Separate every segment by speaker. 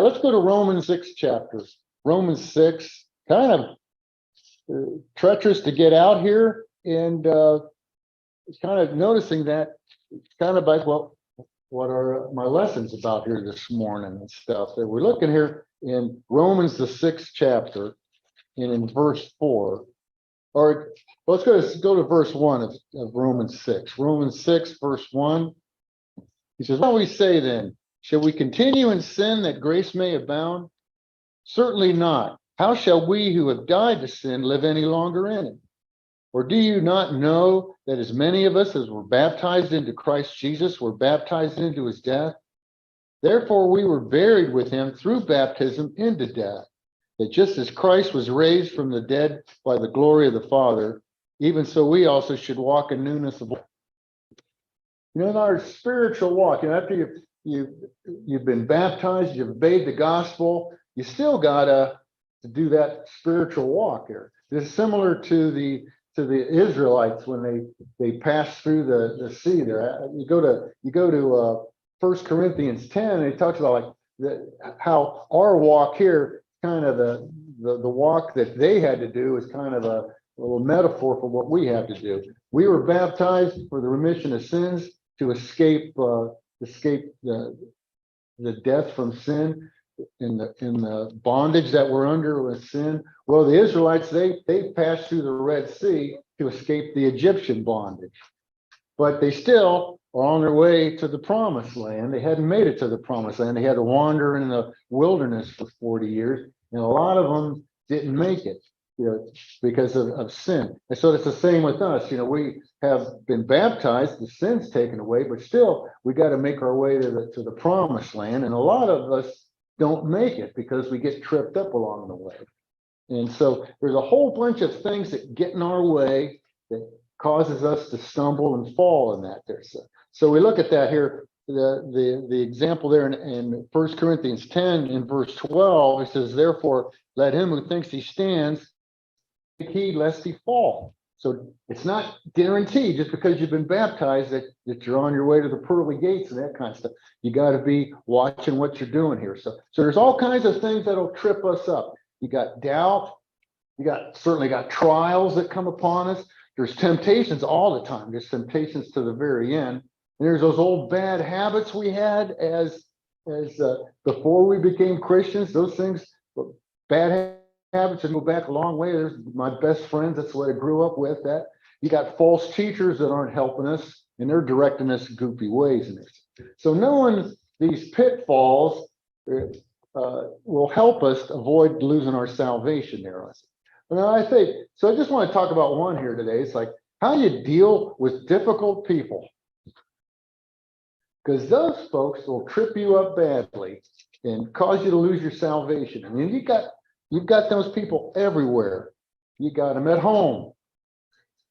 Speaker 1: let's go to Romans 6 chapter. Romans 6, kind of treacherous to get out here, and kind of noticing that it's kind of like, well, what are my lessons about here this morning and stuff that we're looking here in Romans the 6th chapter and in verse 4, or let's go to verse 1 of Romans 6. Romans 6 verse 1. He says, what do we say then? Shall we continue in sin that grace may abound? Certainly not. How shall we who have died to sin live any longer in it? Or do you not know that as many of us as were baptized into Christ Jesus were baptized into his death? Therefore we were buried with him through baptism into death, that just as Christ was raised from the dead by the glory of the Father, even so we also should walk in newness of life. In our spiritual walk, after you've been baptized, you've obeyed the gospel, you still gotta do that spiritual walk here. It's similar to the Israelites when they passed through the sea there. You go to 1 Corinthians 10, and it talks about how our walk here, kind of the walk that they had to do, is kind of a little metaphor for what we have to do. We were baptized for the remission of sins to escape the death from sin, in the bondage that we're under with sin. Well, the Israelites, they passed through the Red Sea to escape the Egyptian bondage, but they still are on their way to the promised land. They hadn't made it to the promised land. They had to wander in the wilderness for 40 years, and a lot of them didn't make it, because of sin. And so it's the same with us. We have been baptized, the sin's taken away, but still we got to make our way to the promised land, and a lot of us don't make it because we get tripped up along the way. And so there's a whole bunch of things that get in our way that causes us to stumble and fall in that there. So we look at that here, the example there in 1 Corinthians 10 in verse 12. It says, therefore, let him who thinks he stands take heed lest he fall. So it's not guaranteed just because you've been baptized that you're on your way to the pearly gates and that kind of stuff. You got to be watching what you're doing here. So there's all kinds of things that'll trip us up. You got doubt. You certainly got trials that come upon us. There's temptations all the time. There's temptations to the very end. And there's those old bad habits we had as before we became Christians. Those things, bad habits, and go back a long way. There's my best friends. That's what I grew up with. That you got false teachers that aren't helping us, and they're directing us goofy ways in this. So knowing these pitfalls will help us avoid losing our salvation there. And I think so. I just want to talk about one here today. It's like how you deal with difficult people, because those folks will trip you up badly and cause you to lose your salvation. I mean, you've got those people everywhere. You got them at home.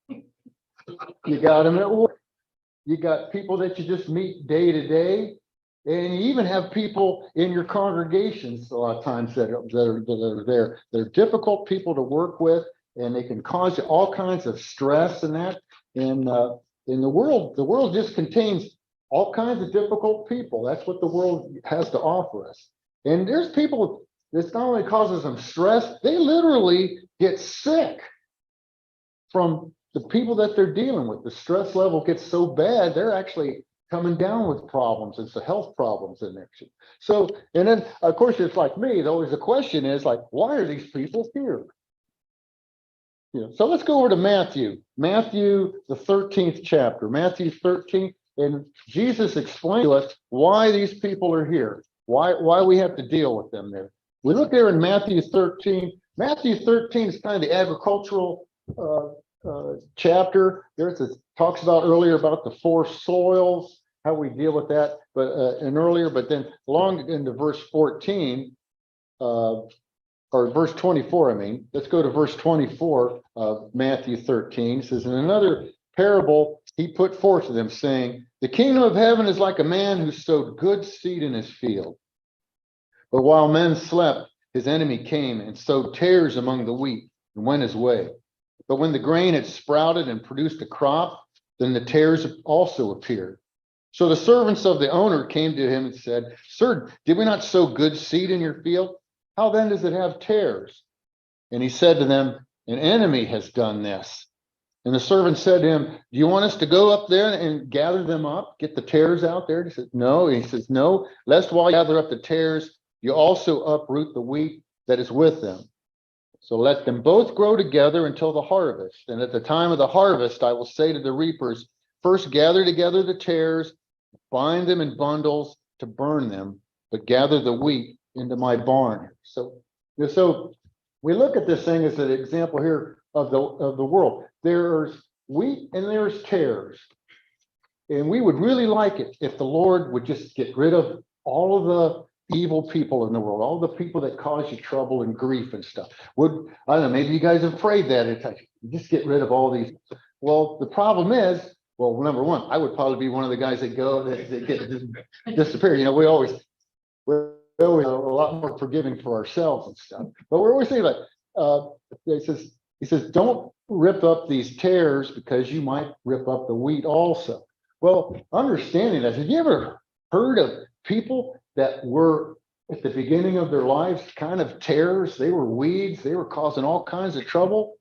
Speaker 1: You got them at work. You got people that you just meet day to day. And you even have people in your congregations a lot of times that are there. They're difficult people to work with, and they can cause you all kinds of stress and that. And in the world just contains all kinds of difficult people. That's what the world has to offer us. And there's people, this not only causes them stress, they literally get sick from the people that they're dealing with. The stress level gets so bad, they're actually coming down with problems. It's the health problems in there. So, and then of course, it's like me, always the question is like, why are these people here? So let's go over to Matthew, the 13th chapter, Matthew 13, and Jesus explained to us why these people are here, why we have to deal with them there. We look there in Matthew 13. Matthew 13 is kind of the agricultural chapter. There's talks about earlier about the four soils, how we deal with that, but then along into verse 14, or verse 24, I mean, let's go to verse 24 of Matthew 13. It says, in another parable, he put forth to them, saying, the kingdom of heaven is like a man who sowed good seed in his field. But while men slept, his enemy came and sowed tares among the wheat and went his way. But when the grain had sprouted and produced a crop, then the tares also appeared. So the servants of the owner came to him and said, Sir, did we not sow good seed in your field? How then does it have tares? And he said to them, An enemy has done this. And the servant said to him, Do you want us to go up there and gather them up, get the tares out there? He said, No. And he says, No, lest while you gather up the tares, you also uproot the wheat that is with them. So let them both grow together until the harvest. And at the time of the harvest, I will say to the reapers, First gather together the tares, bind them in bundles to burn them, but gather the wheat into my barn. So we look at this thing as an example here of the world. There's wheat and there's tares. And we would really like it if the Lord would just get rid of all of the evil people in the world, all the people that cause you trouble and grief and stuff. I don't know, maybe you guys have prayed that at times. Just get rid of all these. Well, the problem is, well, number one, I would probably be one of the guys that get disappear. You know, we're always a lot more forgiving for ourselves and stuff. But we're always saying he says, don't rip up these tares because you might rip up the wheat also. Well, understanding that, have you ever heard of people that were at the beginning of their lives kind of tares? They were weeds, they were causing all kinds of trouble.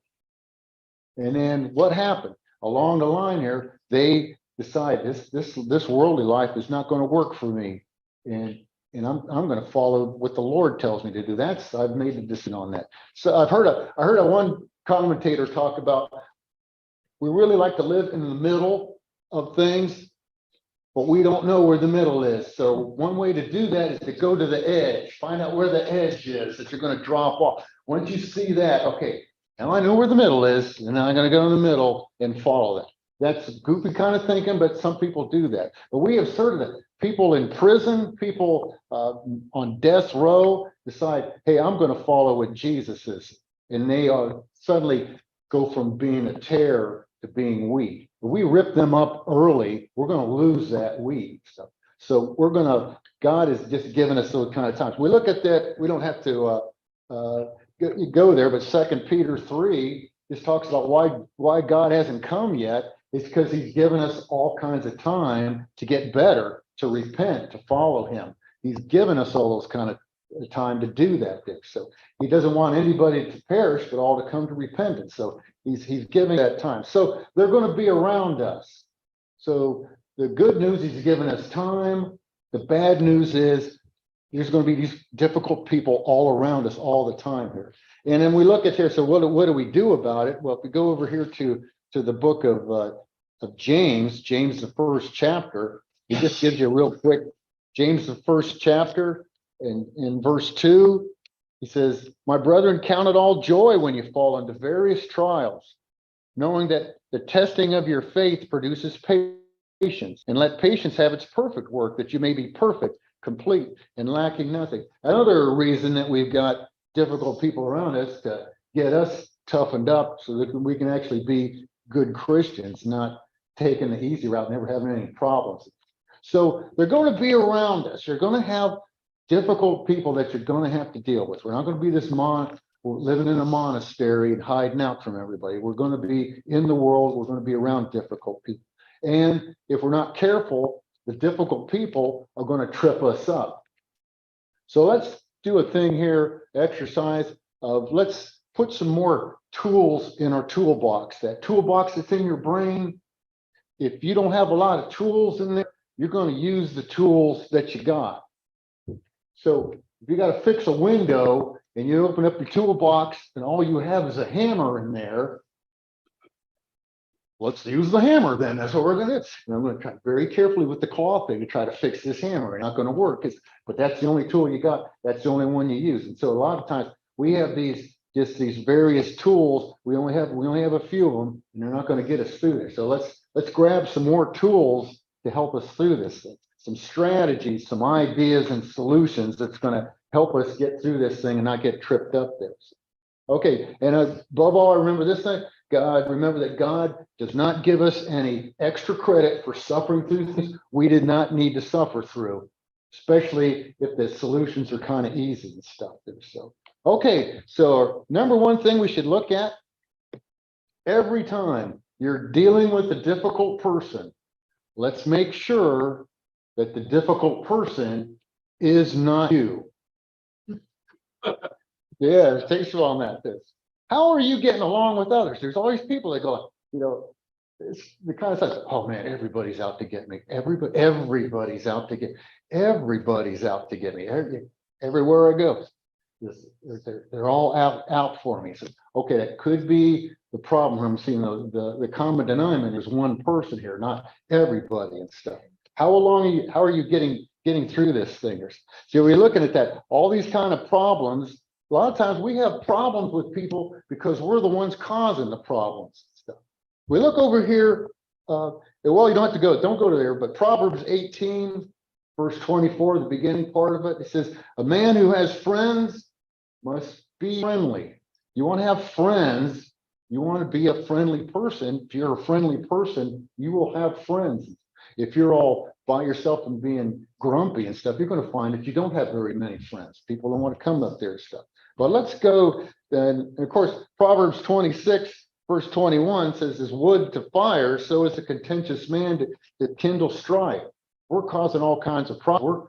Speaker 1: And then what happened? Along the line here, they decide this worldly life is not going to work for me. And I'm going to follow what the Lord tells me to do. I've made a decision on that. So I heard a one commentator talk about, we really like to live in the middle of things, but we don't know where the middle is. So one way to do that is to go to the edge, find out where the edge is that you're going to drop off. Once you see that, okay, now I know where the middle is, and I'm going to go in the middle and follow that. That's goofy kind of thinking, but some people do that. But we have certain people in prison, people on death row decide, hey, I'm going to follow what Jesus is. And they suddenly go from being a tare to being wheat. If we rip them up early, we're going to lose that wheat. So God has just given us those kind of times. We look at that, we don't have to go there, but 2 Peter 3 just talks about why God hasn't come yet. It's because he's given us all kinds of time to get better, to repent, to follow him. He's given us all those kind of time to do that there. So he doesn't want anybody to perish, but all to come to repentance. So he's giving that time. So they're going to be around us. So the good news, he's given us time. The bad news is there's going to be these difficult people all around us all the time here. And then we look at here, so what do we do about it? Well, if we go over here to the book of James, the first chapter, he just gives you a real quick, James, the first chapter, and in verse 2, he says, My brethren, count it all joy when you fall into various trials, knowing that the testing of your faith produces patience, and let patience have its perfect work, that you may be perfect, complete, and lacking nothing. Another reason that we've got difficult people around us to get us toughened up so that we can actually be good Christians, not taking the easy route, never having any problems. So they're going to be around us. You're going to have difficult people that you're going to have to deal with. We're not going to be we're living in a monastery and hiding out from everybody. We're going to be in the world. We're going to be around difficult people. And if we're not careful, the difficult people are going to trip us up. So let's do a thing here, exercise of let's put some more tools in our toolbox. That toolbox that's in your brain, if you don't have a lot of tools in there, you're going to use the tools that you got. So if you got to fix a window and you open up your toolbox and all you have is a hammer in there, let's use the hammer then. That's what we're going to do. And I'm going to try very carefully with the claw thing to try to fix this hammer. It's not going to work, but that's the only tool you got. That's the only one you use. And so a lot of times we have these various tools. We only have a few of them, and they're not going to get us through this. So let's grab some more tools to help us through this thing. Some strategies, some ideas and solutions that's going to help us get through this thing and not get tripped up there. Okay, and above all, remember this thing. Remember that God does not give us any extra credit for suffering through things we did not need to suffer through, especially if the solutions are kind of easy and stuff there. So, okay, so number one thing we should look at, every time you're dealing with a difficult person, let's make sure that the difficult person is not you. Yeah, it takes you on that. This. How are you getting along with others? There's always people that go, it's the kind of stuff, oh man, everybody's out to get me. Everybody's out to get, everybody's out to get me. Everywhere I go. They're all out for me. So, okay, that could be the problem. I'm seeing the common denominator is one person here, not everybody and stuff. How are you getting through this thing? So we're looking at that, all these kind of problems. A lot of times we have problems with people because we're the ones causing the problems and stuff. We look over here, well, you don't have to don't go to there, but Proverbs 18, verse 24, the beginning part of it, it says, a man who has friends must be friendly. You want to have friends, you want to be a friendly person. If you're a friendly person, you will have friends. If you're all by yourself and being grumpy and stuff, you're going to find that you don't have very many friends. People don't want to come up there and stuff. But let's go, and of course, Proverbs 26, verse 21 says, as wood to fire, so is a contentious man to kindle strife. We're causing all kinds of problems.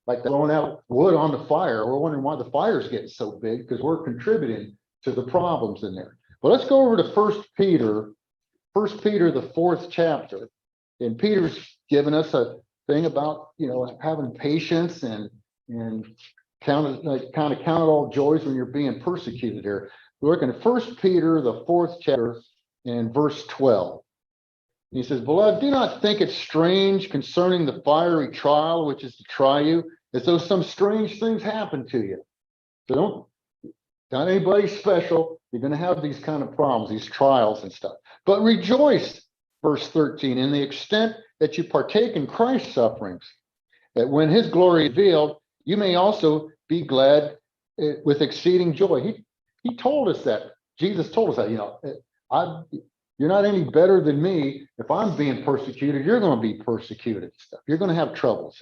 Speaker 1: We're like throwing out wood on the fire. We're wondering why the fire's getting so big, because we're contributing to the problems in there. But let's go over to First Peter, the 4th chapter. And Peter's given us a thing about, having patience and count it all joys when you're being persecuted here. We're looking at First Peter, the 4th chapter, and verse 12. He says, beloved, do not think it strange concerning the fiery trial which is to try you, as though some strange things happen to you. So not anybody special. You're going to have these kind of problems, these trials and stuff. But rejoice, verse 13, in the extent that you partake in Christ's sufferings, that when his glory is revealed, you may also be glad with exceeding joy. He told us that. Jesus told us that, you're not any better than me. If I'm being persecuted, you're going to be persecuted. Stuff. You're going to have troubles.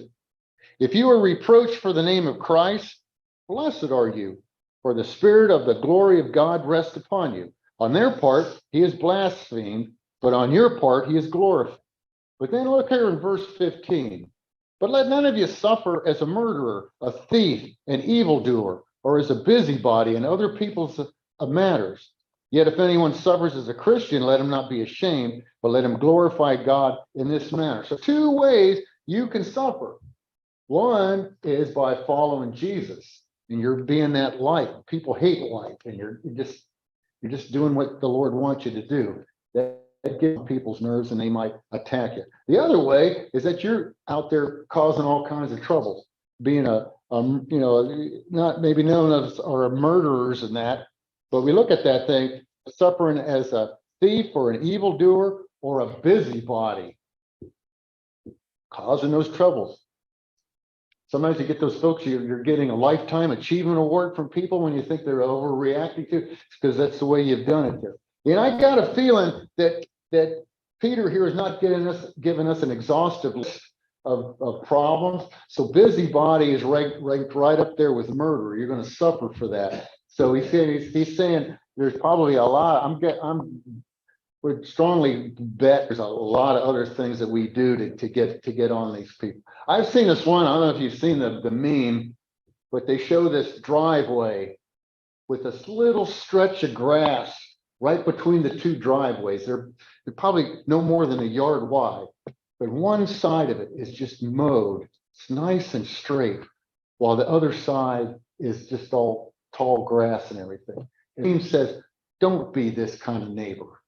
Speaker 1: If you are reproached for the name of Christ, blessed are you, for the spirit of the glory of God rests upon you. On their part, he is blasphemed, but on your part, he is glorified. But then look here in verse 15. But let none of you suffer as a murderer, a thief, an evildoer, or as a busybody in other people's matters. Yet if anyone suffers as a Christian, let him not be ashamed, but let him glorify God in this manner. So 2 ways you can suffer. One is by following Jesus, and you're being that light. People hate light, and you're just doing what the Lord wants you to do. That gets people's nerves, and they might attack you. The other way is that you're out there causing all kinds of trouble, being not maybe known as or murderers and that. But we look at that thing, suffering as a thief or an evildoer or a busybody, causing those troubles. Sometimes you get those folks, you're getting a lifetime achievement award from people when you think they're overreacting to, because that's the way you've done it there. And I got a feeling that Peter here is not giving us an exhaustive list of problems. So busybody is ranked right up there with murder. You're going to suffer for that. So he's saying there's probably a lot. Would strongly bet there's a lot of other things that we do to get on these people. I've seen this one. I don't know if you've seen the meme, but they show this driveway with this little stretch of grass right between the 2 driveways. They're probably no more than a yard wide, but one side of it is just mowed. It's nice and straight, while the other side is just all tall grass and everything. And he says, don't be this kind of neighbor.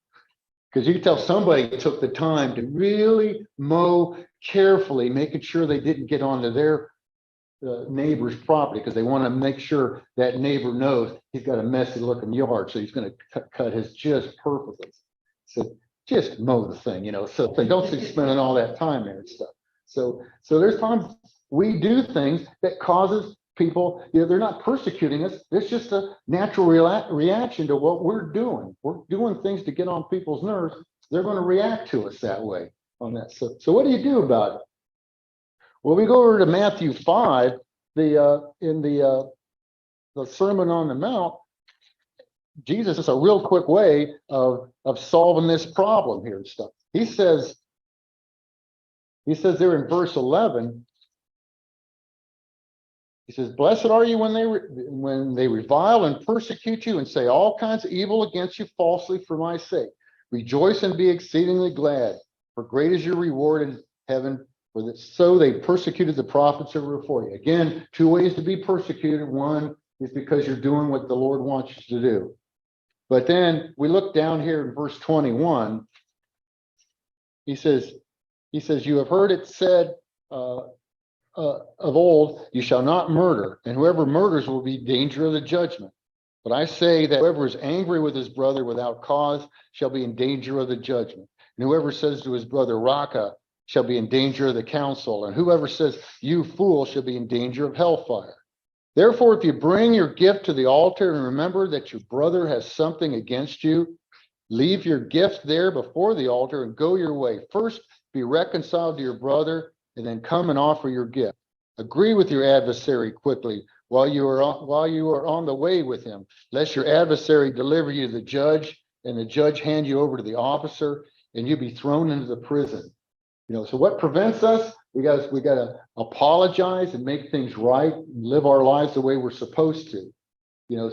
Speaker 1: Because you can tell somebody took the time to really mow carefully, making sure they didn't get onto their neighbor's property, because they want to make sure that neighbor knows he's got a messy looking yard. So he's going to cut his just perfectly. So just mow the thing, so they don't see spending all that time there and stuff. So there's times we do things that causes people, they're not persecuting us. It's just a natural reaction to what we're doing. We're doing things to get on people's nerves. They're going to react to us that way on that. So what do you do about it? Well, we go over to Matthew 5, in the Sermon on the Mount. Jesus is a real quick way of solving this problem here and stuff. He says, He says there in verse 11, he says, blessed are you when they revile and persecute you and say all kinds of evil against you falsely for my sake. Rejoice and be exceedingly glad, for great is your reward in heaven. So they persecuted the prophets that were before you. Again, two ways to be persecuted. One is because you're doing what the Lord wants you to do. But then we look down here in verse 21. He says, you have heard it said of old, you shall not murder, and whoever murders will be in danger of the judgment. But I say that whoever is angry with his brother without cause shall be in danger of the judgment. And whoever says to his brother, Raka, shall be in danger of the council. And whoever says, you fool, shall be in danger of hellfire. Therefore, if you bring your gift to the altar and remember that your brother has something against you, leave your gift there before the altar and go your way. First, be reconciled to your brother, and then come and offer your gift. Agree with your adversary quickly while you are on the way with him, lest your adversary deliver you to the judge, and the judge hand you over to the officer, and you be thrown into the prison. So what prevents us? We got to apologize and make things right, and live our lives the way we're supposed to.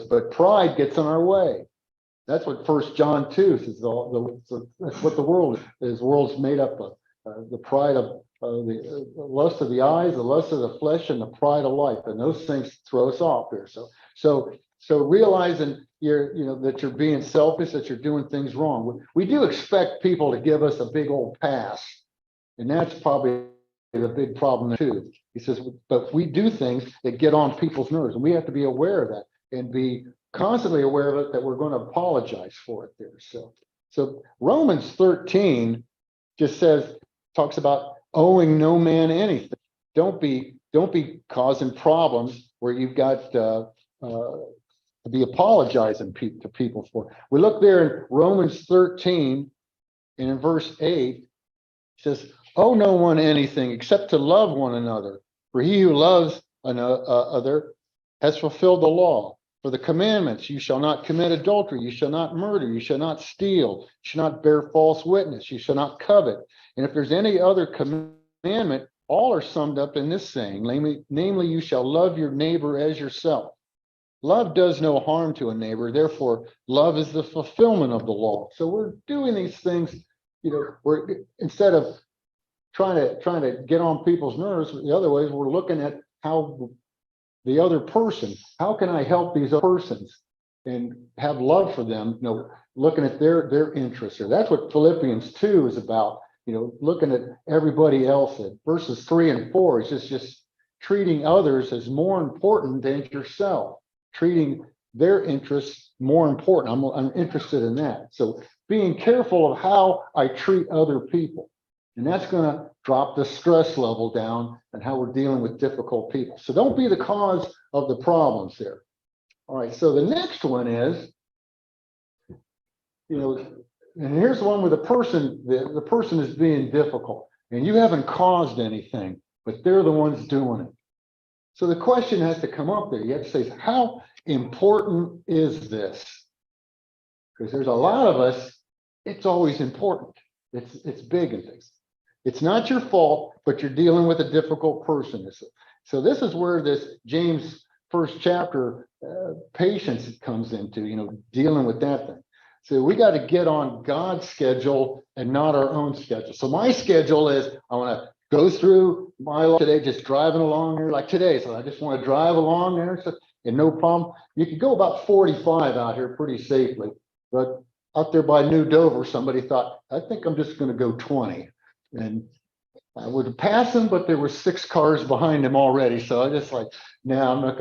Speaker 1: But pride gets in our way. That's what 1 John 2 says. That's what the world is. The world's made up of the pride of the lust of the eyes, the lust of the flesh, and the pride of life, and those things throw us off here. So realizing that you're being selfish, that you're doing things wrong. We do expect people to give us a big old pass, and that's probably the big problem too. He says, but we do things that get on people's nerves, and we have to be aware of that and be constantly aware of it, that we're going to apologize for it there. So Romans 13 just talks about owing no man anything. Don't be causing problems where you've got to be apologizing to people for. We look there in Romans 13 and in verse 8, it says, owe no one anything except to love one another. For he who loves another has fulfilled the law. For the commandments, you shall not commit adultery, you shall not murder, you shall not steal, you shall not bear false witness, you shall not covet. And if there's any other commandment, all are summed up in this saying, namely, you shall love your neighbor as yourself. Love does no harm to a neighbor, therefore, love is the fulfillment of the law. So we're doing these things, we're instead of trying to get on people's nerves, the other ways we're looking at how the other person, how can I help these persons and have love for them, looking at their interests. Or that's what Philippians 2 is about, looking at everybody else. At verses 3 and 4 is just treating others as more important than yourself, treating their interests more important. I'm interested in that. So being careful of how I treat other people. And that's going to drop the stress level down and how we're dealing with difficult people. So don't be the cause of the problems there. All right, so the next one is, and here's the one where the person is being difficult and you haven't caused anything, but they're the ones doing it. So the question has to come up there. You have to say, how important is this? Because there's a lot of us, it's always important. It's big in things. It's not your fault, but you're dealing with a difficult person. So this is where this James first chapter patience comes into, dealing with that thing. So we got to get on God's schedule and not our own schedule. So my schedule is I want to go through my life today, just driving along here like today. So I just want to drive along there and no problem. You can go about 45 out here pretty safely, but out there by New Dover, somebody thought, I think I'm just going to go 20. And I would pass him, but there were 6 cars behind him already. So I just like, no, I'm not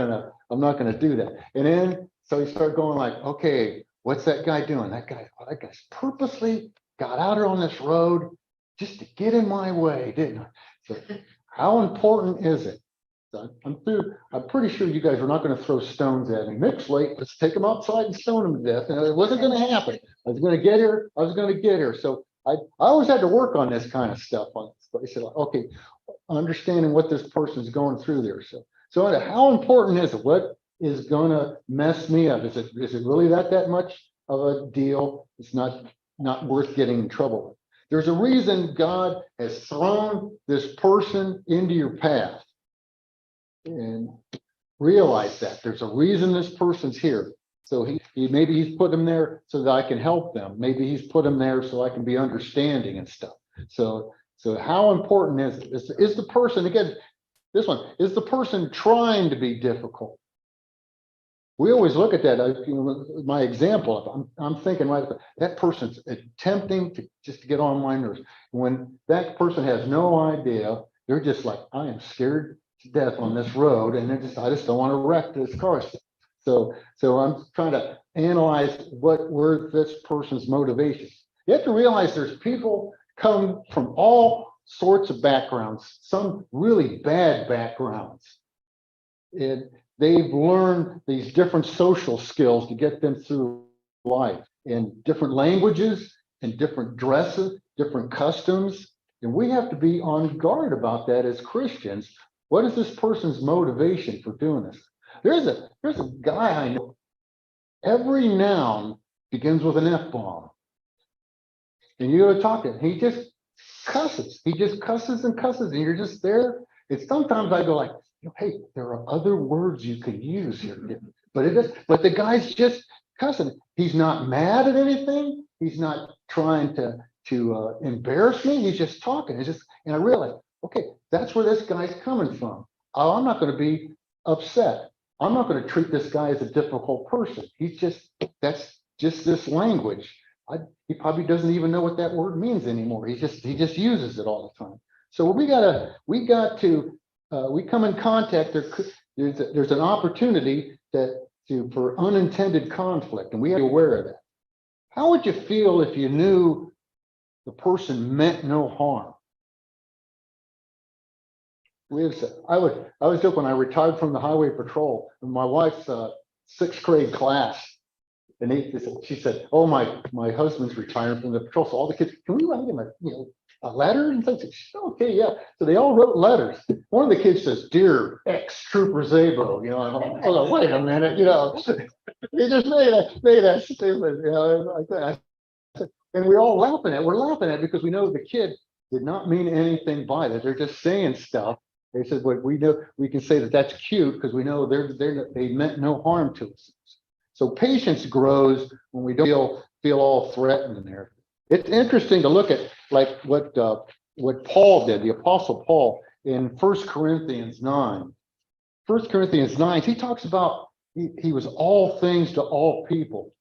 Speaker 1: gonna do that. And then so he started going like, okay, what's that guy doing? That guy's purposely got out here on this road just to get in my way, didn't I? So how important is it? So I'm pretty sure you guys are not going to throw stones at me. Mick's late. Let's take him outside and stone him to death. And it wasn't going to happen. I was going to get here. So I always had to work on this kind of stuff. But I said, okay, understanding what this person's going through there. So how important is it? What is going to mess me up? Is it really that much of a deal? It's not worth getting in trouble with. There's a reason God has thrown this person into your path. And realize that there's a reason this person's here. So he maybe he's put them there so that I can help them. Maybe he's put them there so I can be understanding and stuff. So how important is the person, again, this one, is the person trying to be difficult? We always look at that. My example, I'm thinking, right, that person's attempting to just get on my nerves. When that person has no idea, they're just like, I am scared to death on this road, and I just don't want to wreck this car. So I'm trying to analyze where this person's motivation. You have to realize there's people come from all sorts of backgrounds, some really bad backgrounds. And they've learned these different social skills to get them through life, in different languages and different dresses, different customs. And we have to be on guard about that as Christians. What is this person's motivation for doing this? There's a guy I know, every noun begins with an F-bomb. And you go to talk to him, he just cusses. He just cusses and cusses, and you're just there. And sometimes I go like, hey, there are other words you can use here. But the guy's just cussing. He's not mad at anything. He's not trying to embarrass me. He's just talking. And I realize, okay, that's where this guy's coming from. Oh, I'm not going to be upset. I'm not going to treat this guy as a difficult person. That's just this language. He probably doesn't even know what that word means anymore. He just uses it all the time. So we come in contact. There's an opportunity for unintended conflict, and we have to be aware of that. How would you feel if you knew the person meant no harm? I was joking when I retired from the highway patrol, and my wife's sixth grade class, and she said, "Oh, my husband's retiring from the patrol, so all the kids, can we write him a letter?" And things. Okay, yeah. So they all wrote letters. One of the kids says, "Dear ex-trooper Szabo," hold on, wait a minute, he just made that statement, like that. And we're all laughing at it because we know the kid did not mean anything by that. They're just saying stuff. They said, "What we know, we can say that's cute because we know they meant no harm to us." So patience grows when we don't feel all threatened in there. It's interesting to look at like what Paul did, the Apostle Paul, in 1 Corinthians 9. 1 Corinthians 9, he talks about he was all things to all people.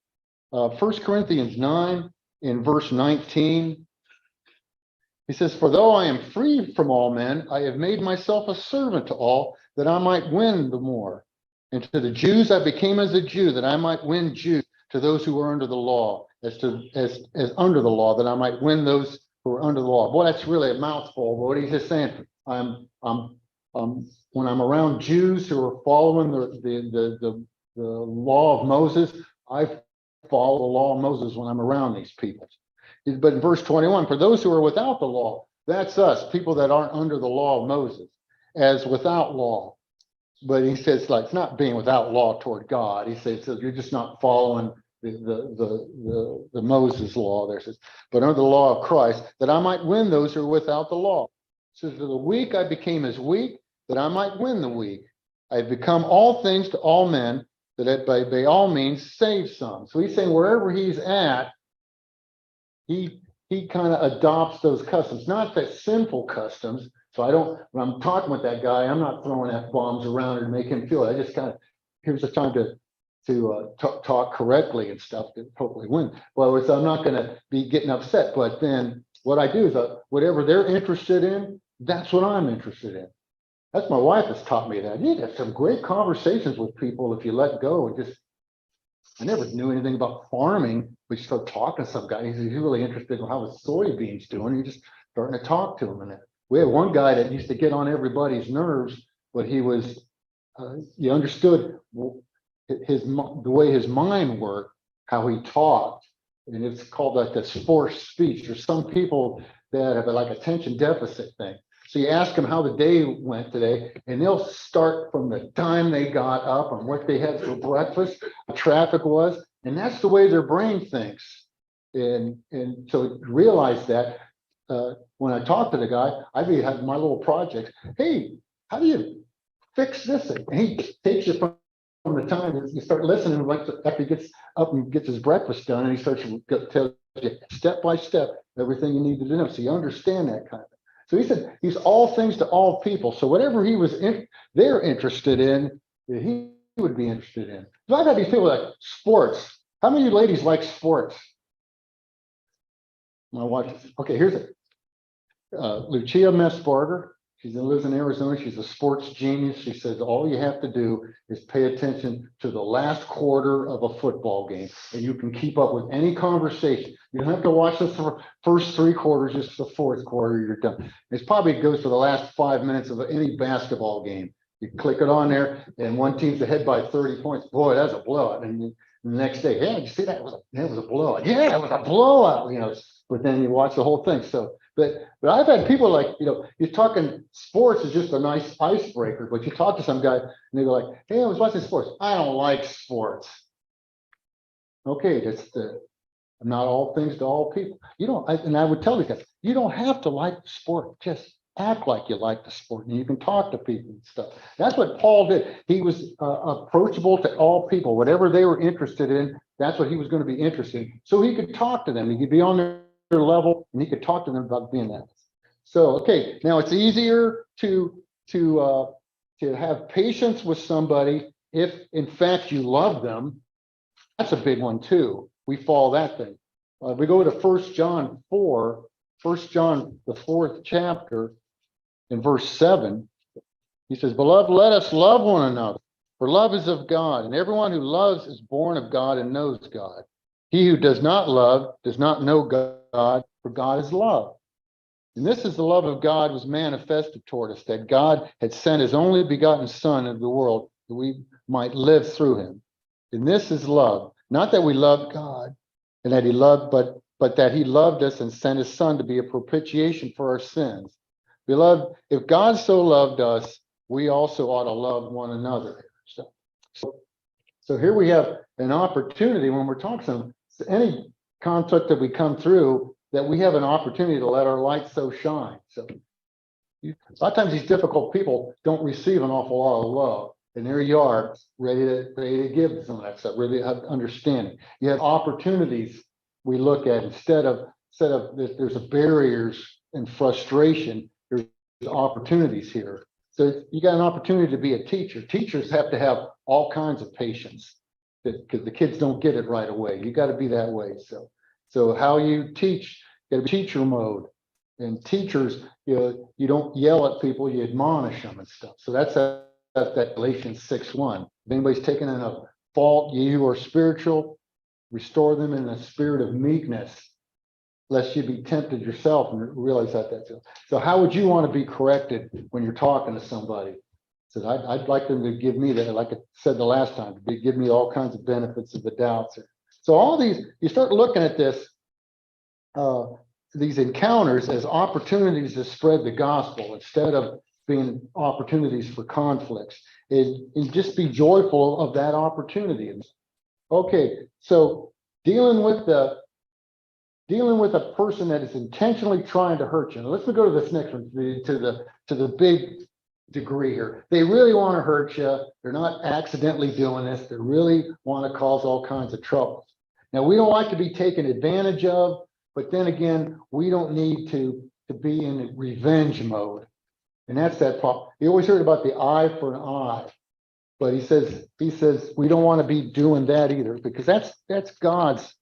Speaker 1: 1 Corinthians 9 in verse 19. He says, "For though I am free from all men, I have made myself a servant to all, that I might win the more. And to the Jews I became as a Jew, that I might win Jews. To those who are under the law, as under the law, that I might win those who are under the law." Boy, that's really a mouthful. But what he's just saying, when I'm around Jews who are following the law of Moses, I follow the law of Moses when I'm around these people. But in verse 21, "For those who are without the law," that's us, people that aren't under the law of Moses, "as without law." But he says, like, it's not being without law toward God. He says, so you're just not following the Moses law there. Says, "But under the law of Christ, that I might win those who are without the law. So to the weak I became as weak, that I might win the weak. I have become all things to all men, that by all means save some." So he's saying wherever he's at, he kind of adopts those customs, not that sinful customs. So when I'm talking with that guy, I'm not throwing F-bombs around to make him feel it. I just kind of, here's the time to talk correctly and stuff to hopefully win. Well, I'm not going to be getting upset, but then what I do is whatever they're interested in, that's what I'm interested in. That's my wife has taught me that. You have some great conversations with people if you let go and just. I never knew anything about farming. We start talking to some guy. He's really interested in how his soybeans doing. You're just starting to talk to him. And we had one guy that used to get on everybody's nerves, but he understood the way his mind worked, how he talked, and it's called like this forced speech. There's some people that have like attention deficit thing. So you ask them how the day went today, and they'll start from the time they got up and what they had for breakfast, what traffic was, and that's the way their brain thinks. And so realize that when I talk to the guy, I be have my little projects. Hey, how do you fix this thing? And he takes it from the time you start listening, like after he gets up and gets his breakfast done, and he starts to tell you step by step everything you need to know, so you understand that kind of thing. So he said he's all things to all people. So whatever he was they're interested in, he would be interested in. So I've had these people like sports. How many ladies like sports? My wife. Okay, here's it. Lucia Messbarger. She lives in Arizona. She's a sports genius. She says all you have to do is pay attention to the last quarter of a football game, and you can keep up with any conversation. You don't have to watch the first three quarters, just the fourth quarter, you're done. It probably goes for the last 5 minutes of any basketball game. You click it on there, and one team's ahead by 30 points. Boy, that's a blowout. And the next day, yeah, did you see that? It was a blowout. Yeah, it was a blowout. But then you watch the whole thing. So, but I've had people like, you're talking sports is just a nice icebreaker, but you talk to some guy and they go like, hey, I was watching sports. I don't like sports. Okay, that's not all things to all people. And I would tell these guys, you don't have to like the sport. Just act like you like the sport, and you can talk to people and stuff. That's what Paul did. He was approachable to all people, whatever they were interested in. That's what he was going to be interested in. So he could talk to them. He could be on their level, and he could talk to them about being that. So, okay, now it's easier to have patience with somebody if, in fact, you love them. That's a big one too. We follow that thing. We go to 1 John 4, 1 John, the 4th chapter, in verse 7. He says, beloved, let us love one another, for love is of God, and everyone who loves is born of God and knows God. He who does not love does not know God, for God is love. And this is the love of God was manifested toward us, that God had sent his only begotten Son into the world that we might live through him. And this is love, not that we loved God and that he loved, but that he loved us and sent his Son to be a propitiation for our sins. Beloved, if God so loved us, we also ought to love one another. So here we have an opportunity when we're talking to them, any conflict that we come through, that we have an opportunity to let our light so shine. So a lot of times these difficult people don't receive an awful lot of love. And there you are, ready to give some of that stuff, ready to have understanding. You have opportunities we look at instead of there's barriers and frustration, there's opportunities here. So you got an opportunity to be a teacher. Teachers have to have all kinds of patience because the kids don't get it right away. You got to be that way. So how you teach, you got to be teacher mode. And teachers, you don't yell at people, you admonish them and stuff. So that's that Galatians 6:1. If anybody's taken in a fault, ye who are spiritual, restore them in a spirit of meekness, lest you be tempted yourself, and realize that's it. So how would you want to be corrected when you're talking to somebody? So I'd like them to give me that, like I said the last time, to give me all kinds of benefits of the doubts. So all these, you start looking at this, these encounters as opportunities to spread the gospel instead of being opportunities for conflicts, and just be joyful of that opportunity. Okay, so dealing with a person that is intentionally trying to hurt you. Now let's go to this next one, to the big degree here. They really want to hurt you. They're not accidentally doing this. They really want to cause all kinds of trouble. Now we don't like to be taken advantage of, but then again, we don't need to be in revenge mode. And that's that problem. You always heard about the eye for an eye, but he says we don't want to be doing that either, because that's God's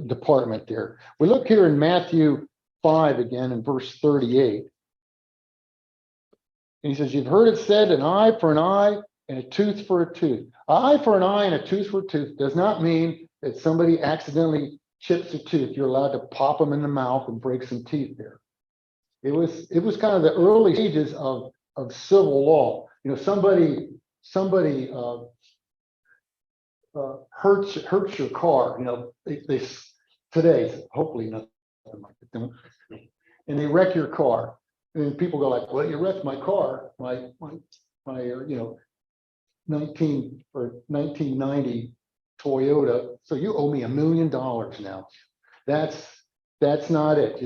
Speaker 1: department there. We look here in Matthew 5 again in verse 38. And he says, you've heard it said, an eye for an eye and a tooth for a tooth. An eye for an eye and a tooth for a tooth does not mean that somebody accidentally chips a tooth, you're allowed to pop them in the mouth and break some teeth there. It was kind of the early stages of civil law. Somebody hurts your car. They today, hopefully nothing like that, don't. And they wreck your car, and people go like, well, you wrecked my car, my 1990 Toyota, so you owe me $1 million now. That's That's not it.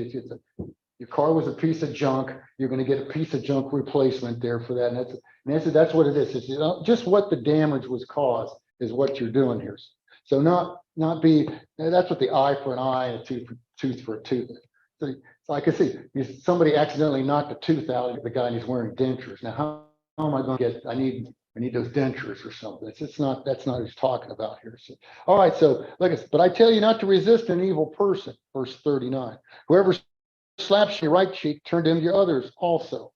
Speaker 1: Your car was a piece of junk. You're going to get a piece of junk replacement there for that. And that's what it is. It's just what the damage was caused is what you're doing here. So not be, that's what the eye for an eye and a tooth for a tooth. So I can see somebody accidentally knocked a tooth out of the guy and he's wearing dentures. Now, how am I going to get, I need those dentures or something. That's not what he's talking about here. So, all right. So but I tell you not to resist an evil person. Verse 39, whoever slaps your right cheek, turn to him your others also.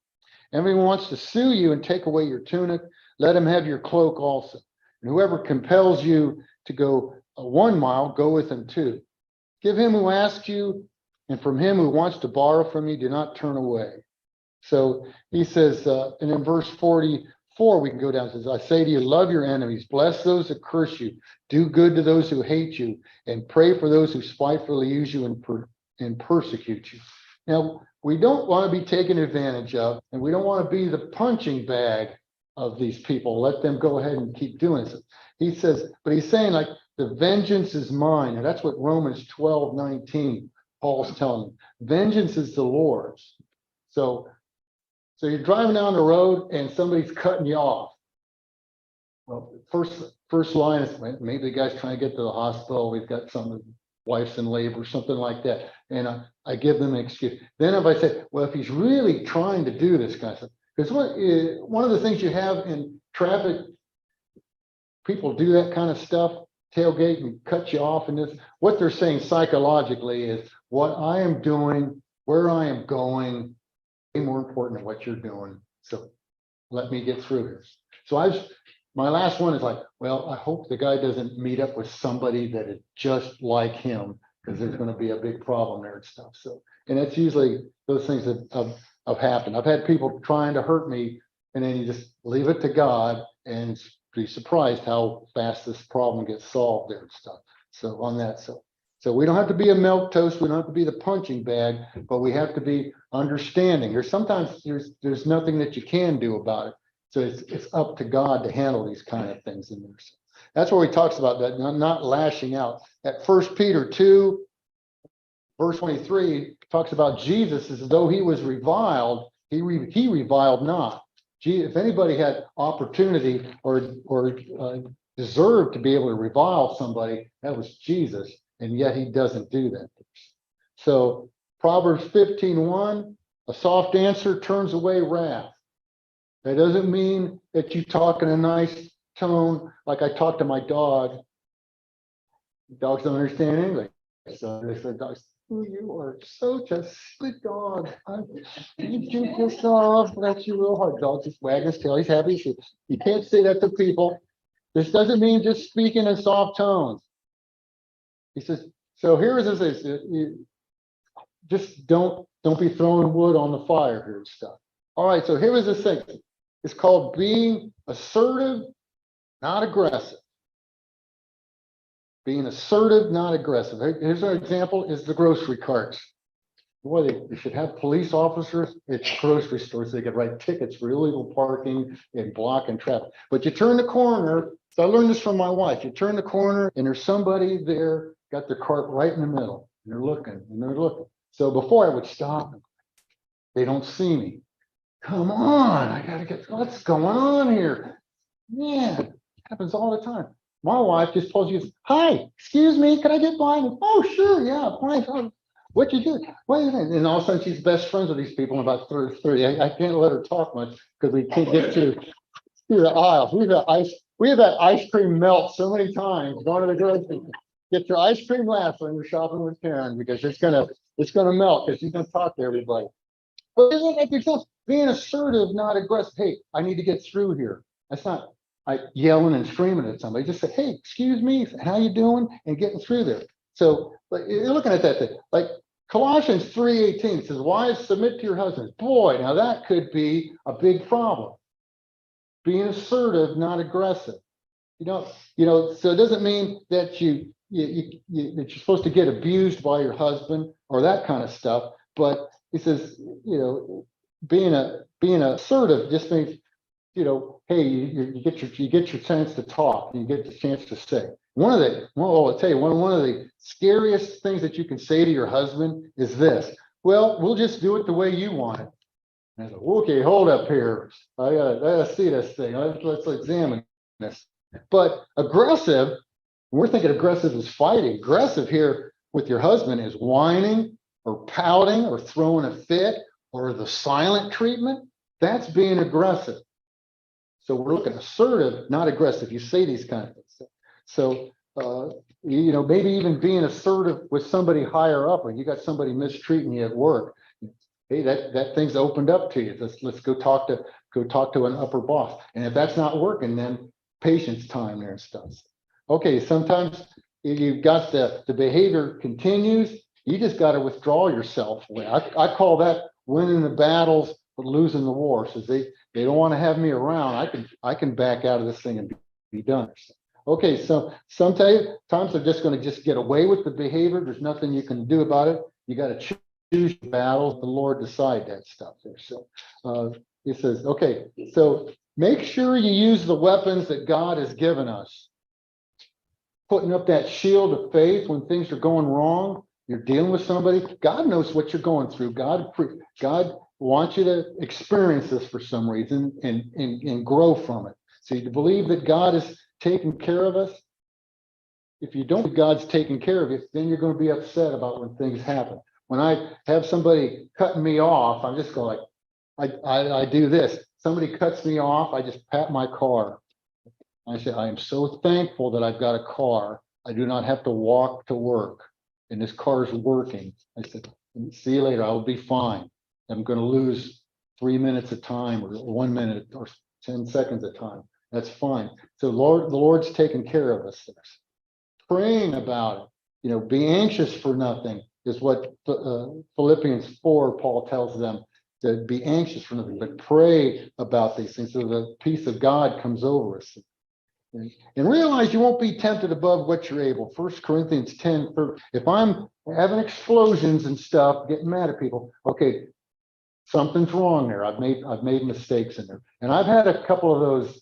Speaker 1: Everyone wants to sue you and take away your tunic, let him have your cloak also. And whoever compels you to go 1 mile, go with him 2. Give him who asks you, and from him who wants to borrow from you, do not turn away. So he says, and in verse 44, we can go down, says, I say to you, love your enemies, bless those that curse you, do good to those who hate you, and pray for those who spitefully use you and persecute you. Now, we don't want to be taken advantage of, and we don't want to be the punching bag of these people. Let them go ahead and keep doing this. He says, but he's saying like the vengeance is mine. And that's what Romans 12:19, Paul's telling them. Vengeance is the Lord's. So you're driving down the road and somebody's cutting you off. Well, first line is maybe the guy's trying to get to the hospital. We've got some wife's in labor, something like that. And I give them an excuse. Then if I say, well, if he's really trying to do this kind of stuff, because one of the things you have in traffic, people do that kind of stuff, tailgate and cut you off. And this, what they're saying psychologically is what I am doing, where I am going, way more important than what you're doing. So let me get through here. So my last one is like, well, I hope the guy doesn't meet up with somebody that is just like him, because there's going to be a big problem there and stuff. So, and that's usually those things that have happened. I've had people trying to hurt me, and then you just leave it to God and be surprised how fast this problem gets solved there and stuff. So on that, so we don't have to be a milquetoast. We don't have to be the punching bag, but we have to be understanding. Sometimes there's nothing that you can do about it. So it's up to God to handle these kind of things in there. So that's where he talks about that, not lashing out. At 1 Peter 2, verse 23, talks about Jesus as though he was reviled. He reviled not. If anybody had opportunity or deserved to be able to revile somebody, that was Jesus, and yet he doesn't do that. So Proverbs 15:1, a soft answer turns away wrath. That doesn't mean that you talk in a nice tone like I talk to my dog. Dogs don't understand English. So they said, dogs, oh, you are such a sweet dog. You just bless you real hard. Dog just wagging his tail. He's happy. You can't say that to people. This doesn't mean just speaking in soft tones. He says, so here is this. Just don't be throwing wood on the fire here and stuff. All right, so here is the thing. It's called being assertive, not aggressive. Being assertive, not aggressive. Here's an example, is the grocery carts. Boy, they should have police officers at grocery stores. They could write tickets for illegal parking and blocking traffic. But you turn the corner, so I learned this from my wife. You turn the corner and there's somebody there, got their cart right in the middle. And they're looking. So before I would stop, they don't see me. Come on, I gotta get, what's going on here? Man, it happens all the time. My wife just pulls you, hi, excuse me, can I get by? Oh, sure, yeah, fine. What you do? Wait a minute. And all of a sudden she's best friends with these people in about 30. I can't let her talk much because we can't get through the aisles. We have that ice cream melt so many times. Going to the grocery, get your ice cream last when you're shopping with Karen, because it's gonna melt because she's gonna talk to everybody. But isn't that yourself being assertive, not aggressive? Hey, I need to get through here. That's not yelling and screaming at somebody. Just say, hey, excuse me, how you doing? And getting through there. So like, you're looking at that thing. Like Colossians 3:18 says, wives, submit to your husbands. Boy, now that could be a big problem. Being assertive, not aggressive. So it doesn't mean that that you're supposed to get abused by your husband or that kind of stuff. But he says, being assertive just means hey, you get your chance to talk, you get the chance to say. I'll tell you, one of the scariest things that you can say to your husband is this: well, we'll just do it the way you want it. And I said, okay, hold up here. I gotta see this thing. Let's examine this. But aggressive, we're thinking aggressive is fighting. Aggressive here with your husband is whining or pouting or throwing a fit or the silent treatment. That's being aggressive. So we're looking assertive, not aggressive. You say these kind of things. So, maybe even being assertive with somebody higher up, or you got somebody mistreating you at work. Hey, that thing's opened up to you. Let's go talk to an upper boss. And if that's not working, then patience time there and stuff. Okay, sometimes if you've got the behavior continues, you just got to withdraw yourself away. I call that winning the battles but losing the war. So they don't want to have me around. I can back out of this thing and be done. Okay, so sometimes they're just going to just get away with the behavior. There's nothing you can do about it. You got to choose your battles. The Lord decide that stuff there. So he says, okay, so make sure you use the weapons that God has given us. Putting up that shield of faith when things are going wrong. You're dealing with somebody. God knows what you're going through. God wants you to experience this for some reason and grow from it. So you believe that God is taking care of us. If you don't, God's taking care of you, then you're going to be upset about when things happen. When I have somebody cutting me off, I'm just going like, I do this. Somebody cuts me off, I just pat my car. I say, I am so thankful that I've got a car. I do not have to walk to work, and this car is working. I said, see you later. I will be fine. I'm going to lose 3 minutes of time or 1 minute or 10 seconds of time. That's fine. So the Lord's taking care of us. Praying about it, be anxious for nothing is what Philippians 4, Paul tells them, to be anxious for nothing, but pray about these things so the peace of God comes over us. And realize you won't be tempted above what you're able. 1 Corinthians 10, if I'm having explosions and stuff, getting mad at people, okay, something's wrong there. I've made mistakes in there. And I've had a couple of those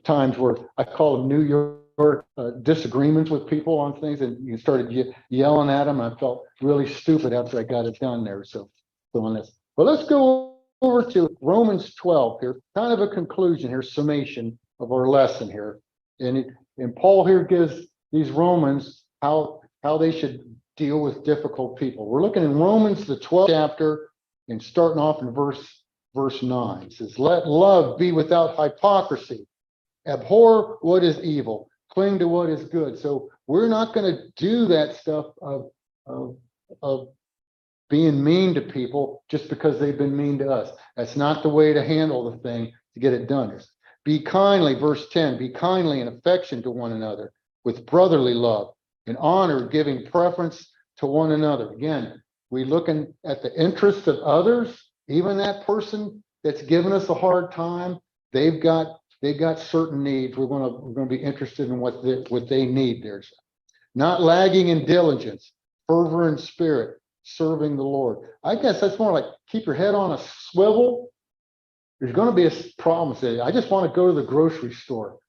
Speaker 1: times where I call them New York disagreements with people on things, and you started yelling at them. I felt really stupid after I got it done there. So on this. But let's go over to Romans 12 here, kind of a conclusion here, summation of our lesson here. And Paul here gives these Romans how they should deal with difficult people. We're looking in Romans, the 12th chapter, and starting off in verse 9. It says, let love be without hypocrisy. Abhor what is evil. Cling to what is good. So we're not going to do that stuff of being mean to people just because they've been mean to us. That's not the way to handle the thing to get it done. Be kindly, verse 10, be kindly and affection to one another with brotherly love and honor, giving preference to one another. Again, we looking at the interests of others, even that person that's giving us a hard time, they've got certain needs. We're going to be interested in what they need. There's not lagging in diligence, fervor in spirit, serving the Lord. I guess that's more like keep your head on a swivel. There's going to be a problem. Say, I just want to go to the grocery store.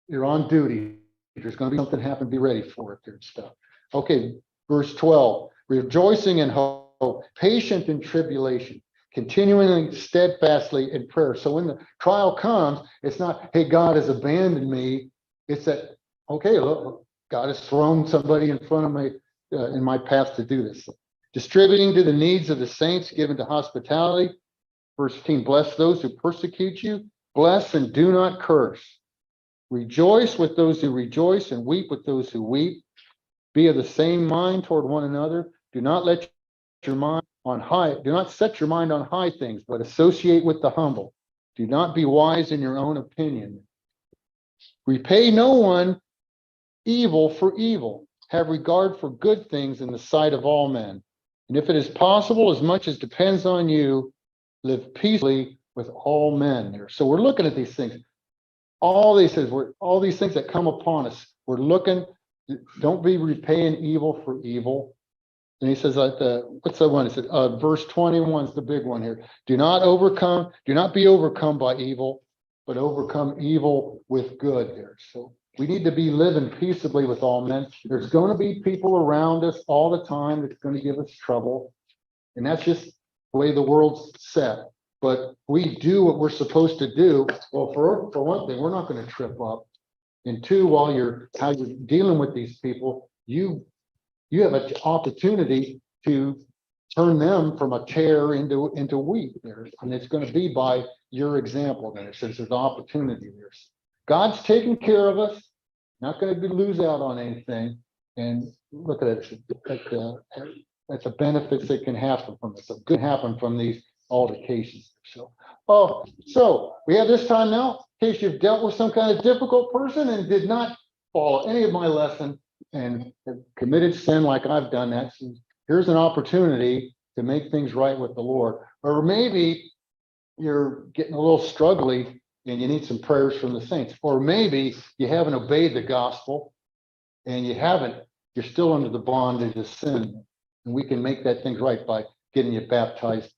Speaker 1: You're on duty. There's going to be something happen. Be ready for it. There and stuff. Okay, verse 12. Rejoicing in hope, patient in tribulation, continuing steadfastly in prayer. So when the trial comes, it's not, hey, God has abandoned me. It's that, okay, look, God has thrown somebody in front of me in my path to do this. Distributing to the needs of the saints, given to hospitality. Verse 15, bless those who persecute you. Bless and do not curse. Rejoice with those who rejoice and weep with those who weep. Be of the same mind toward one another. Do not let your mind on high. Do not set your mind on high things, but associate with the humble. Do not be wise in your own opinion. Repay no one evil for evil. Have regard for good things in the sight of all men. And if it is possible, as much as depends on you, live peacefully with all men there. So we're looking at these things. All these things that come upon us, we're looking, don't be repaying evil for evil. And he says, what's the one? It said, verse 21 is the big one here. Do not be overcome by evil, but overcome evil with good here. So we need to be living peaceably with all men. There's going to be people around us all the time that's going to give us trouble. And that's just the way the world's set. But we do what we're supposed to do. Well, for one thing, we're not going to trip up. And two, while you're dealing with these people, you have an opportunity to turn them from a tear into wheat there. And it's going to be by your example there, since there's opportunity there. God's taking care of us, not going to lose out on anything. And look at it, at the benefits that can happen from this. It could happen from these altercations. So we have this time now, in case you've dealt with some kind of difficult person and did not follow any of my lesson and have committed sin like I've done that. So here's an opportunity to make things right with the Lord. Or maybe you're getting a little struggly and you need some prayers from the saints. Or maybe you haven't obeyed the gospel and you're still under the bondage of sin. And we can make that thing right by getting you baptized.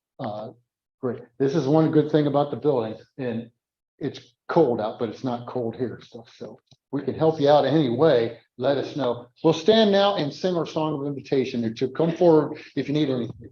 Speaker 1: Great. This is one good thing about the building, and it's cold out, but it's not cold here. So we can help you out any way. Let us know. We'll stand now and sing our song of invitation. To come forward if you need anything.